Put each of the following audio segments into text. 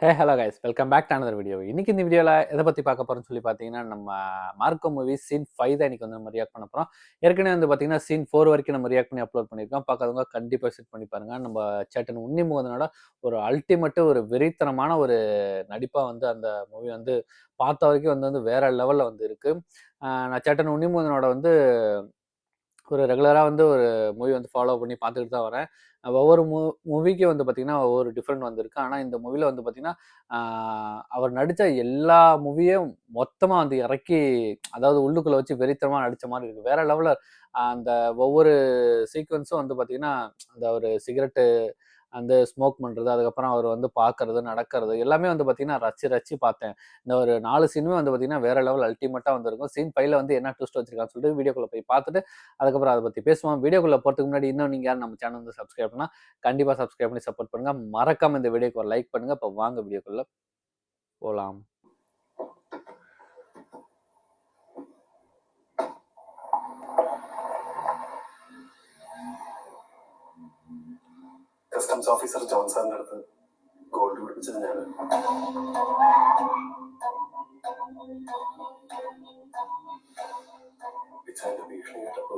Hello guys, welcome back to another video. இன்னைக்கு இந்த வீடியோவில் எதை பற்றி பார்க்க போகிறோம்னு சொல்லி பார்த்தீங்கன்னா, நம்ம மார்க்கோ மூவி சீன் 5 தான் இன்னைக்கு வந்து நம்ம ரியாக்ட் பண்ண போகிறோம். ஏற்கனவே வந்து பார்த்தீங்கன்னா சீன் 4 வரைக்கும் நம்ம ரியாக்ட் பண்ணி அப்லோட் பண்ணியிருக்கோம். பார்க்காதவங்க கண்டிப்பாக செட் பண்ணி பாருங்க. நம்ம சேட்டன் உன்னிமுகனோட ஒரு அல்டிமேட்டு ஒரு வெறித்தனமான ஒரு நடிப்பாக வந்து அந்த மூவி வந்து பார்த்த வரைக்கும் வந்து வேற லெவலில் வந்து இருக்கு. நான் சேட்டன் உன்னிமுகனோட வந்து ஒரு ரெகுலராக வந்து ஒரு மூவி வந்து ஃபாலோ பண்ணி பார்த்துக்கிட்டு தான் வரேன். ஒவ்வொரு மூவிக்கும் வந்து பார்த்தீங்கன்னா, ஒவ்வொரு டிஃப்ரெண்ட் வந்திருக்கு. ஆனா இந்த மூவில வந்து பார்த்தீங்கன்னா, அவர் நடித்த எல்லா மூவியும் மொத்தமா வந்து இறக்கி, அதாவது உள்ளுக்குள்ள வச்சு வெறித்தனமா நடிச்ச மாரி இருக்கு. வேற லெவல்ல அந்த ஒவ்வொரு சீக்வென்ஸும் வந்து பார்த்தீங்கன்னா, அந்த ஒரு சிகரெட்டு அந்த ஸ்மோக் பண்றது, அதுக்கப்புறம் அவர் வந்து பார்க்கறது, நடக்கிறது எல்லாமே வந்து பார்த்தீங்கன்னா, ரசிச்சு பார்த்தேன். இந்த ஒரு 4 சீனுமே வந்து பார்த்தீங்கன்னா, வேற லெவல் அல்டிமேட்டா வந்திருக்கும். சீன் 5ல வந்து என்ன ட்விஸ்ட் வச்சிருக்கான்னு சொல்லிட்டு வீடியோக்குள்ள போய் பார்த்துட்டு, அதுக்கப்புறம் அத பத்தி பேசுவோம். வீடியோக்குள்ள போறதுக்கு முன்னாடி இன்னும் நீங்க யாரும் நம்ம சேனல் வந்து சப்ஸ்கிரைப் பண்ணா, கண்டிப்பா சப்ஸ்கிரைப் பண்ணி சப்போர்ட் பண்ணுங்க. மறக்காம இந்த வீடியோக்கு ஒரு லைக் பண்ணுங்க. இப்ப வாங்க வீடியோக்குள்ள போலாம். കസ്റ്റംസ് ഓഫീസർ ജോൺസന്റെ അടുത്ത് ഗോൾഡ് പിടിപ്പിച്ചത് ഞാൻ വിച്ചായന്റെ ഭീഷണി കേട്ടപ്പോ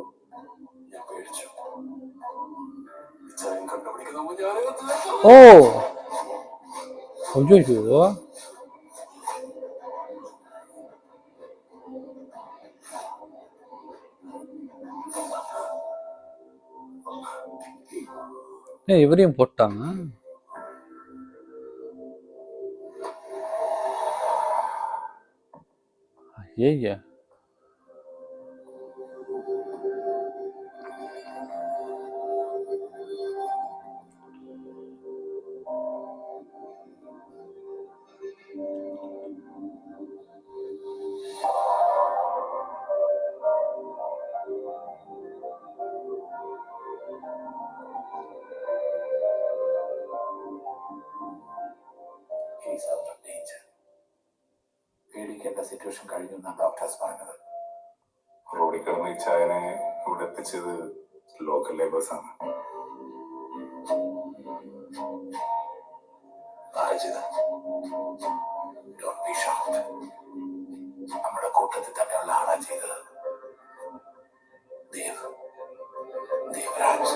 ഞാൻ പേടിച്ചു. വിച്ചായൻ കണ്ടുപിടിക്കുന്ന ഓ അയ്യോ இவரையும் போட்டாங்க. ஐயா പേടിക്കേണ്ട സിറ്റുവേഷൻ കഴിഞ്ഞു എന്നാണ് ഡോക്ടേഴ്സ് പറഞ്ഞത്. റോഡിൽ കിടന്ന ഈ ചായനെ ഇവിടെ എത്തിച്ചത് ലോക്കൽ ലേബേഴ്സ് ആണ്. നമ്മുടെ കൂട്ടത്തിൽ തന്നെയുള്ള ആളാ ചെയ്തത്. ദേവരാജ്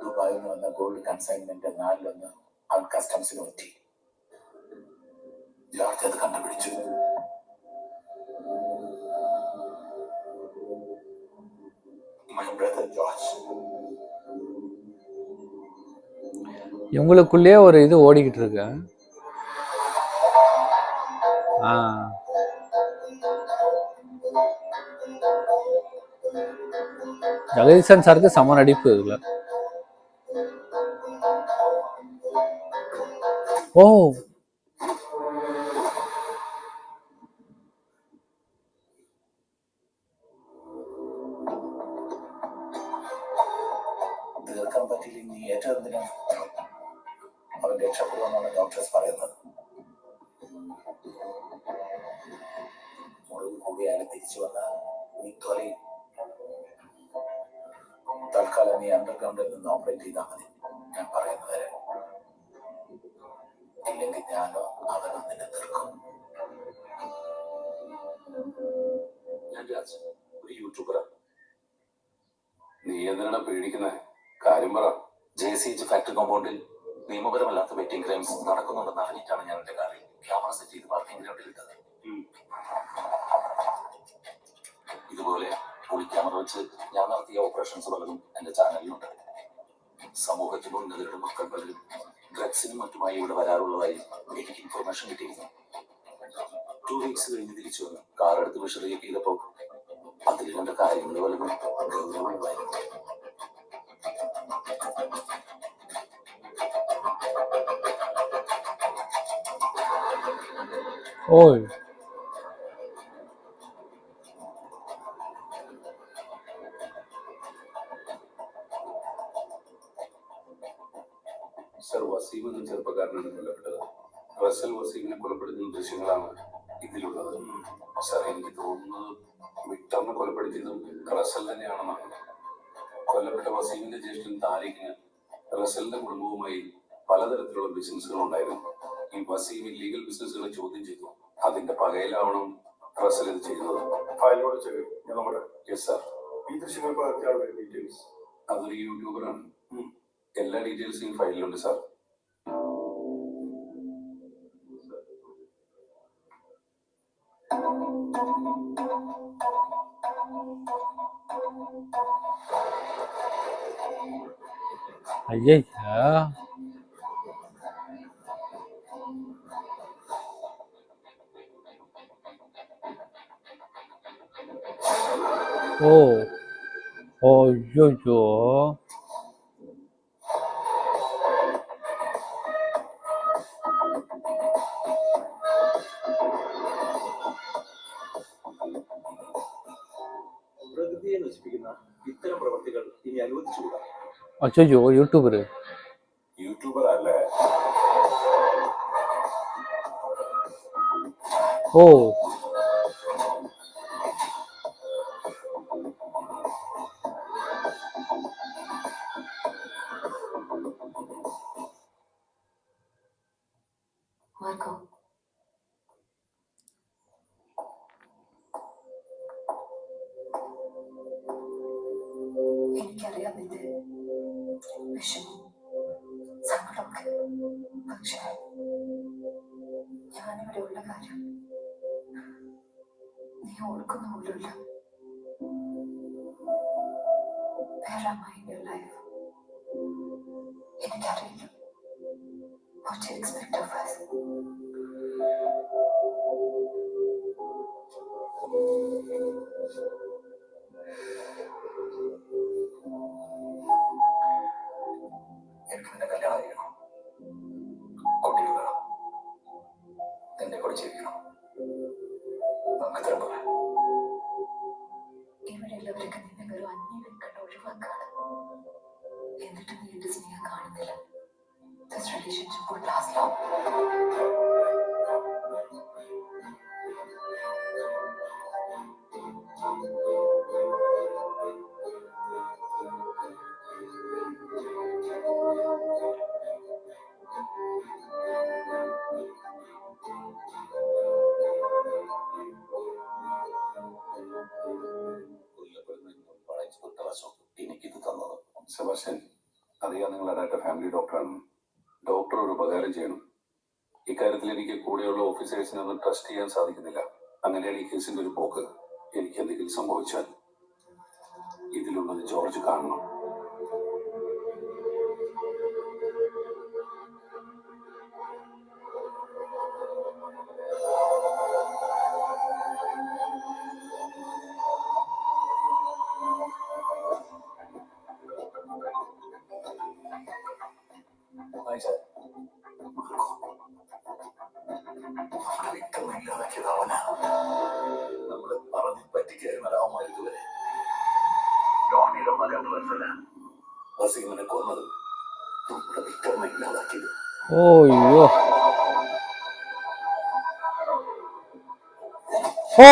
ദുബായിൽ നിന്ന് വന്ന ഗോൾഡ് കൺസൈൻമെന്റ് 4 അവൻ കസ്റ്റംസിന് പറ്റി. ജോർജ് അത് കണ്ടുപിടിച്ചു. My brother George. இவங்களுக்குள்ளேயே ஒரு இது ஓடிக்கிட்டு இருக்கு. ஜெகதீசன் சாருக்கு சம நடிப்பு இதுல. ஓ തീർക്കാൻ പറ്റിയില്ലെങ്കിൽ നീ ഏറ്റെടുത്തിനാ അവൻ രക്ഷപ്പെടുമെന്നാണ് ഡോക്ടേഴ്സ് പറയുന്നത്. മുറിവ് കൂടിയാലും തിരിച്ചു വന്നാൽ നീ തൊലയും. തൽക്കാലം നീ അണ്ടർഗ്രൗണ്ടിൽ നിന്ന് ഓപ്പറേറ്റ് ചെയ്താൽ മതി, ഞാൻ പറയുന്നത് വരെ. ഇല്ലെങ്കിൽ ഞാനോ അവനോ നിന്നെ തീർക്കും. ഞാൻ രാജ്, ഒരു യൂട്യൂബറാണ്. നീ എന്തിനാണ് പേടിക്കുന്നത്? കാര്യം പറ. JCH ഫാക്ടറി കോമ്പൗണ്ടിൽ നിയമപരമല്ലാത്ത വെറ്റിംഗ് ക്രൈംസ് നടക്കുന്നുണ്ടെന്ന് അറിഞ്ഞിട്ടാണ് ഞാൻ എന്റെ കാറിൽ ക്യാമറ സെറ്റ് ചെയ്ത് പാർക്കിംഗ് ഗ്രൗണ്ടിൽ ഇട്ടത്. ഇതുപോലെ പൊളി ക്യാമറ വെച്ച് ഞാൻ നടത്തിയ ഓപ്പറേഷൻസ് പലതും എന്റെ ചാനലിലുണ്ട്. സമൂഹത്തിലും ഉന്നതരുടെ മക്കൾ പലരും ഡ്രഗ്സിനും മറ്റുമായി ഇവിടെ വരാറുള്ളതായി എനിക്ക് ഇൻഫർമേഷൻ കിട്ടിയിരുന്നു. 2 വീക്സ് കഴിഞ്ഞ് തിരിച്ചു വന്ന് കാർ എടുത്ത് വിഷറിയൊക്കെ ചെയ്തപ്പോ അതിൽ കണ്ട കാര്യങ്ങൾ പലതും ഗൗരവമുള്ളതായിരുന്നു. ஓய் സർ, വസീം എന്ന ചെറുപ്പക്കാരനാണ് കൊല്ലപ്പെട്ടത്. റസൽ വസീമിനെ കൊലപ്പെടുത്തുന്ന ദൃശ്യങ്ങളാണ് ഇതിലുള്ളത്. സർ, എനിക്ക് തോന്നുന്നത് വിക്ടറിനെ കൊലപ്പെടുത്തിയതും റസൽ തന്നെയാണെന്നാണ്. കൊല്ലപ്പെട്ട വസീമിന്റെ ജ്യേഷ്ഠൻ താരിഖിന് റസലിന്റെ കുടുംബവുമായി പലതരത്തിലുള്ള ബിസിനസ്സുകൾ ഉണ്ടായിരുന്നു. ഈ വസീം ഇല്ലീഗൽ ബിസിനസ്സുകളെ ചോദ്യം ചെയ്തു. അതിന്റെ പകയിലാവണം റസൽ ഇത് ചെയ്യുന്നത്. Yes sir. അതൊരു യൂട്യൂബറാണ്. എല്ലാ ഡീറ്റെയിൽസും ഈ ഫയലിലുണ്ട് സാർ. അയ്യയ്യ. ഓ അയ്യോ. പ്രകൃതിയെ നശിപ്പിക്കുന്ന ഇത്തരം പ്രവർത്തികൾ ഇനി അനുവദിച്ചുകൂടാ. അയ്യോ, യൂട്യൂബർ അല്ലേ? ഓ Marco. എനിക്കറിയാം നിന്റെ വിഷമം, സങ്കടമൊക്കെ. പക്ഷേ ഞാനിവിടെ ഉള്ള കാര്യം നീ ഓർക്കുന്ന പോലുമില്ല. Where am I in your life? എനിക്കറിയില്ല. What do you expect of us? എനിക്ക് നിന്നെ കല്യാണം കഴിക്കണം, കുട്ടികൾ വേണം, നിന്റെ കൂടെ ജീവിക്കണം. നമുക്ക് ഇത്രയും പോലെ. ഇവിടെയുള്ളവരൊക്കെ നിന്നെ വെറും അന്യനും കണ്ട് ഒഴിവാക്കാണ്. എന്നിട്ട് നീ എന്റെ സ്നേഹം കാണുന്നില്ല. This relationship would last long. എനിക്കിത് തന്നത് സെബാസ്റ്റ്യൻ, അറിയാം നിങ്ങൾ അഡാറ്റ ഫാമിലി ഡോക്ടറാണ്. ഡോക്ടർ ഒരു ഉപകാരം ചെയ്യണം. ഇക്കാര്യത്തിൽ എനിക്ക് കൂടെയുള്ള ഓഫീസേഴ്സിനെ ഒന്നും ട്രസ്റ്റ് ചെയ്യാൻ സാധിക്കുന്നില്ല. അങ്ങനെയാണ് ഈ കേസിന്റെ ഒരു പോക്ക്. എനിക്ക് എന്തെങ്കിലും സംഭവിച്ചാൽ ഇതിലുള്ളത് ജോർജ് കാണണം. നമ്മളെ പറഞ്ഞ് പറ്റിക്കായിരുന്നു രാമമാരിതുവരെ. ജോണിയുടെ മകൻ വസീമിനെ കൊന്നത്, നമ്മുടെ വിക്ടറിനെ ഇല്ലാതാക്കിയത്. ഓയ്യോ. ഓ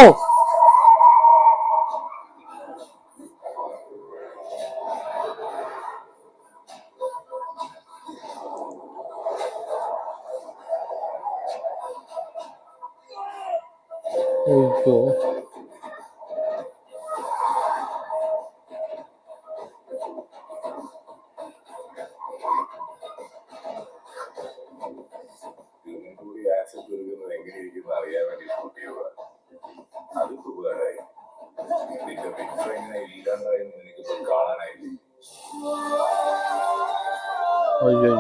അയ്യോ. എങ്ങനെയിരിക്കും അറിയാൻ വേണ്ടി ഷൂട്ട് ചെയ്യുക. അത് ഉപകാരമായി. നിന്റെ പിക്ചർ എങ്ങനെ ഇല്ലാണ്ടായെന്ന് എനിക്കിപ്പോൾ കാണാനായില്ലേ? അയ്യോ.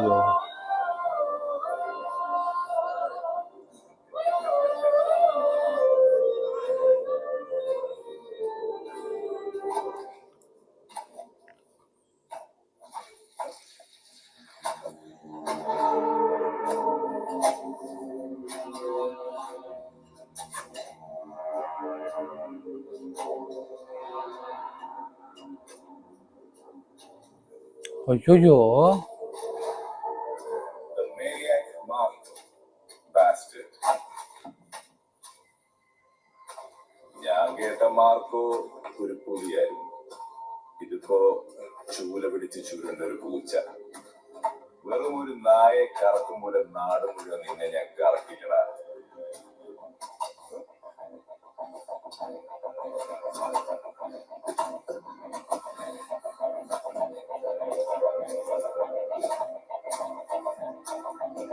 അയ്യോ. The maniac Marco. Bastard. ഞാൻ കേട്ട മാർക്കോ ചിലപ്പോ ചൂല പിടിച്ച് ചുരുണ്ട ഒരു പൂച്ച. വെറും ഒരു നായെ കറക്കും പോലെ നാട് മുഴുവൻ നിന്നെ ഞാൻ കറക്കിക്കട.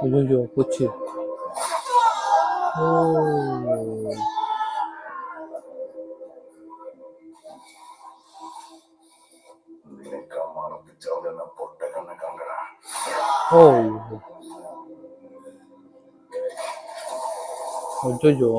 അയ്യോ കൊച്ചു. ഓ നിനക്ക് മണപ്പിച്ചവരെന്ന പൊട്ടക്കണ്ണ കണ്ടടാ. ഓ അയ്യോ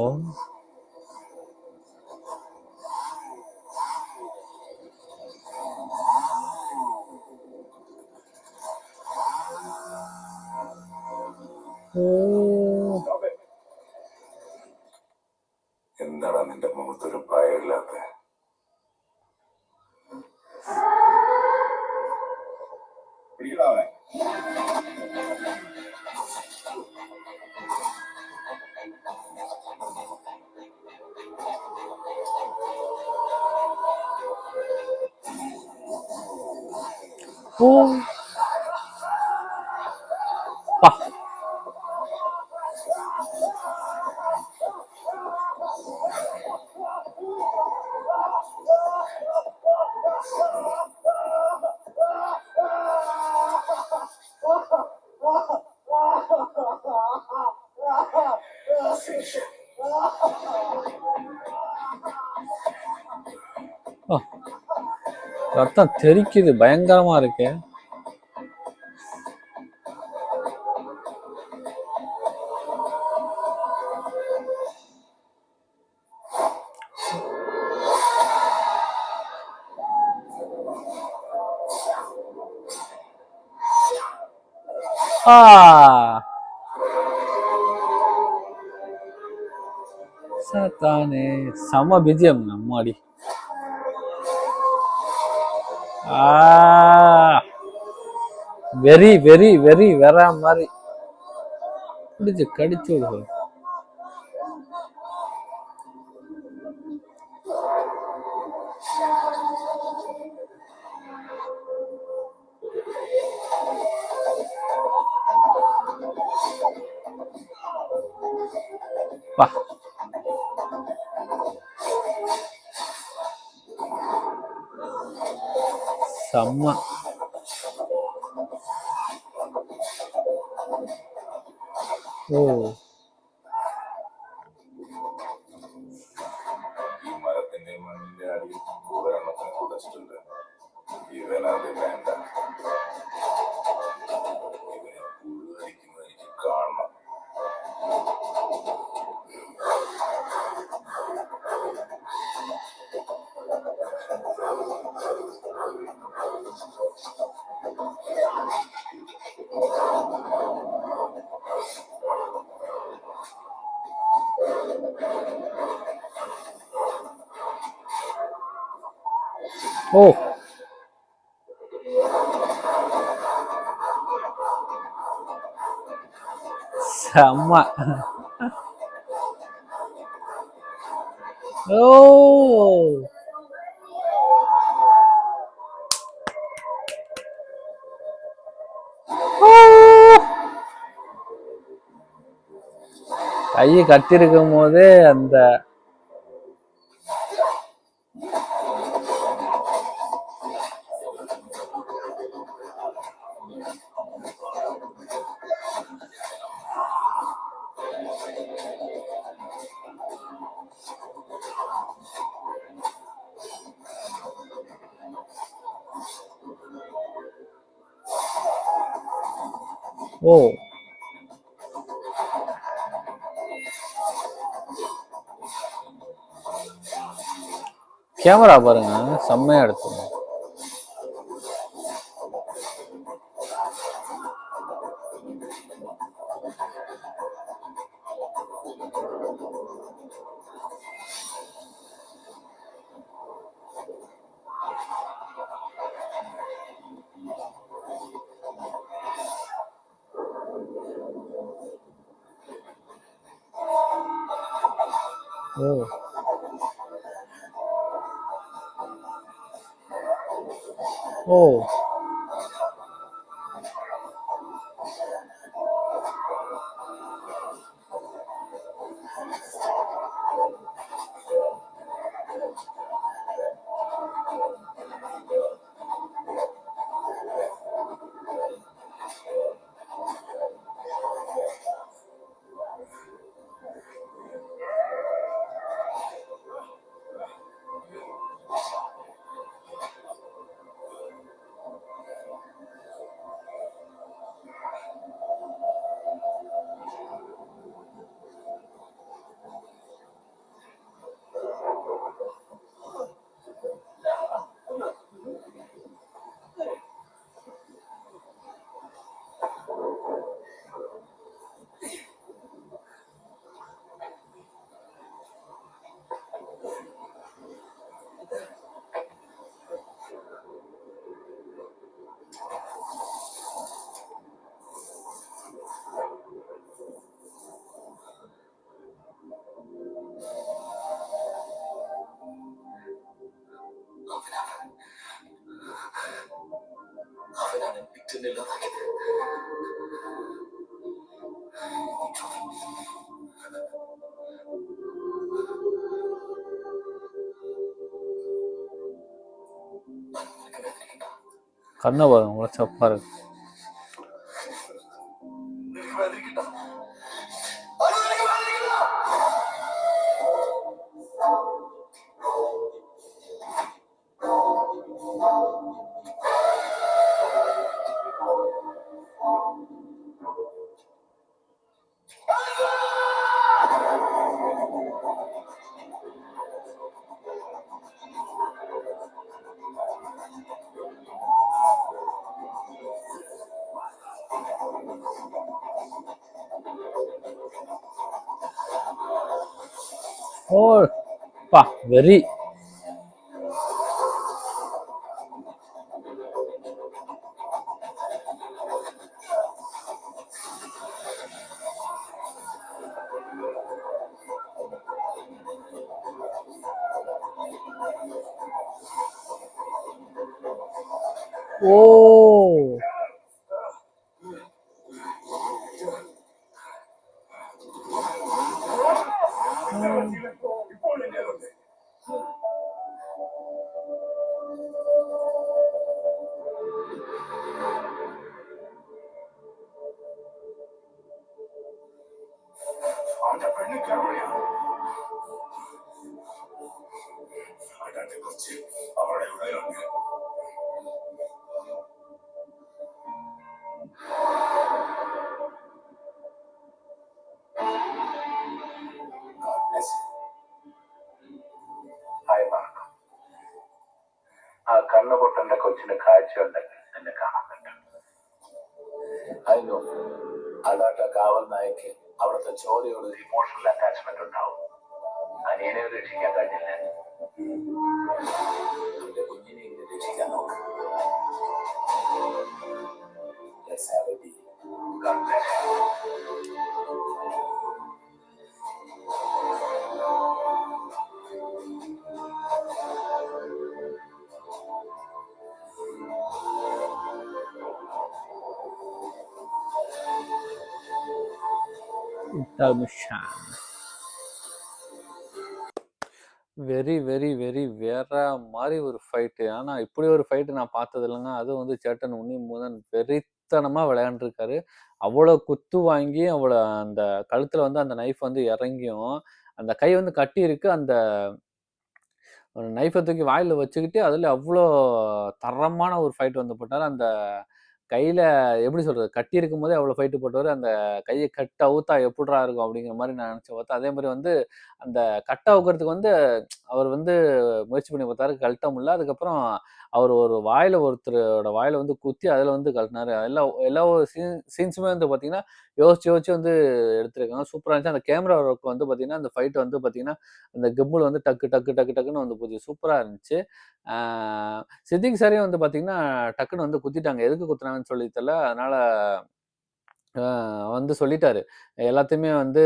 എന്താടാ നിന്റെ മുഖത്തൊരു ഭയമില്ലാത്ത? പിടിക്കടാവനെ. ഓ പ ரத்தம் தெரிக்குது, பயங்கரமா இருக்கு. சாத்தானே, செம பிஜிஎம் அம்மாடி. வெரி வெரி வெரி வேற மாதிரி பிடிச்சு கடிச்சு விடுது. செம்ம. ஓ ഈ മരത്തിന്റെ മണ്ണിന്റെ അടിയിൽ കുറെ എണ്ണത്തിന് കുടച്ചിട്ടുണ്ട്. ഇവനത് വേണ്ട. ഇവനെ പുഴുവരിക്കുന്നത് എനിക്ക് കാണണം. ஓ செம்ம. ஓ கையை கட்டிருக்கும் போதே அந்த ஓ கேமரா பாருங்க, செம்மையா எடுத்து. ஓ ஓ! അവനാണ് പിറ്റന്നില്ലാതാക്കിയത്. கண்ணை பாருங்க, உழைச்சப்பா இருக்கு. നിനക്ക് വേദനിക്കണ്ട. ஓ! பா வெரி. ஓ! അവന്റെ പെണ്ണ് ഗർഭിണിയാണ്. അവനെ കുറിച്ച് അവളുടെ ഉള്ളിലുണ്ട്. Hi Marco. ആ കണ്ണുപൊട്ടന്റെ കൊച്ചിന് കാഴ്ചയുണ്ടെങ്കിൽ എന്നെ കാണാൻ പറ്റും. അതിനോ അതാട്ട കാവൽ നായക്ക് അവിടുത്തെ ചോദ്യോട് ഒരു ഇമോഷണൽ അറ്റാച്ച്മെന്റ് ഉണ്ടാവും. അനിയനെ രക്ഷിക്കാൻ കഴിഞ്ഞില്ല. അവന്റെ കുഞ്ഞിനെ ഇങ്ങനെ രക്ഷിക്കാൻ നോക്ക്. Let's have a deal. God bless you. Very very very வேற மாதிரி ஒரு ஃபைட்டு. ஆனா இப்படி ஒரு ஃபைட்டு நான் பார்த்தது இல்லைங்க. அதுவும் வந்து சேட்டன் உன்னிமுதன் வெறித்தனமா விளையாண்டுருக்காரு. அவ்வளோ குத்து வாங்கி அவ்வளோ அந்த கழுத்துல வந்து அந்த நைஃப் வந்து இறங்கியும் அந்த கை வந்து கட்டி இருக்கு. அந்த நைஃபை தூக்கி வாயில வச்சுக்கிட்டு அதுல அவ்வளோ தரமான ஒரு ஃபைட் வந்து போட்டாரு. அந்த கையில எப்படி சொல்றது, கட்டி இருக்கும் போதே அவ்வளோ ஃபைட்டு போட்டவர். அந்த கையை கட் அவுத்தா எப்படிரா இருக்கும் அப்படிங்கிற மாதிரி நான் நினைச்சு பார்த்தேன். அதே மாதிரி வந்து அந்த கட் அவுக்கிறதுக்கு வந்து அவர் வந்து முயற்சி பண்ணி பார்த்தாரு, கழட்ட முடியல. அதுக்கப்புறம் அவர் ஒரு வாயில ஒருத்தரோட வாயில வந்து குத்தி அதில் வந்து கழட்டினாரு. எல்லா எல்லா சீன்ஸுமே வந்து பார்த்தீங்கன்னா யோசிச்சு யோசிச்சு வந்து எடுத்திருக்காங்க. சூப்பராக இருந்துச்சு. அந்த கேமரா ஒர்க் வந்து பார்த்தீங்கன்னா அந்த ஃபைட் வந்து பார்த்தீங்கன்னா அந்த கிம்பிள் வந்து டக்கு டக்கு டக்கு டக்குன்னு வந்து போச்சு. சூப்பராக இருந்துச்சு. சித்திக் சாரையும் வந்து பார்த்தீங்கன்னா டக்குன்னு வந்து குத்திட்டாங்க. எதுக்கு குத்துனாங்கன்னு சொல்லி தெரியல. அதனால வந்து சொல்லிட்டாரு. எல்லாத்தையுமே வந்து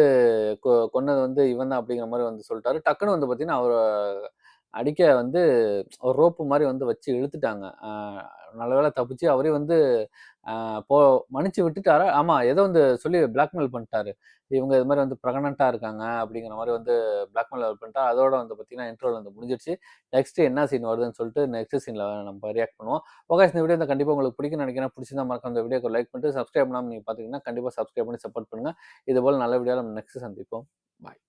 கொன்னது வந்து இவன் தான் அப்படிங்கிற மாரி வந்து சொல்லிட்டாரு. டக்குன்னு வந்து பார்த்தீங்கன்னா, அவர அடிக்க வந்து ஒரு ரோப்பு மாதிரி வந்து வச்சு இழுத்துட்டாங்க. நல்ல வேளை தப்பிச்சு அவரே வந்து போ மன்னிச்சு விட்டுட்டாரா? ஆமா. ஏதோ வந்து சொல்லி பிளாக்மெயில் பண்ணிட்டாரு. இவங்க இது மாரி வந்து பிரெக்னன்ட்டா இருக்காங்க அப்படிங்கிற மாரி வந்து பிளாக்மெயில் பண்ணிட்டா. அதோட வந்து பார்த்தீங்கன்னா, இன்ட்ரோல் வந்து முடிஞ்சிருச்சு. நெக்ஸ்ட் என்ன சீன் வருதுன்னு சொல்லிட்டு நெக்ஸ்ட் சீன்ல நம்ம ரியாக்ட் பண்ணுவோம். ஓகே, இந்த வீடியோ கண்டிப்பா உங்களுக்கு பிடிக்கும்னு நினைக்கிறேன். பிடிச்சிருந்தா மறக்காம இந்த வீடியோக்கு லைக் பண்ணிட்டு, சப்ஸ்கிரைப் பண்ணாம நீங்க பார்த்தீங்கன்னா, கண்டிப்பா சப்ஸ்கிரைப் பண்ணி சப்போர்ட் பண்ணுங்க. இதுபோல நல்ல வீடியோல நம்ம நெக்ஸ்ட் சந்திப்போம். பாய்.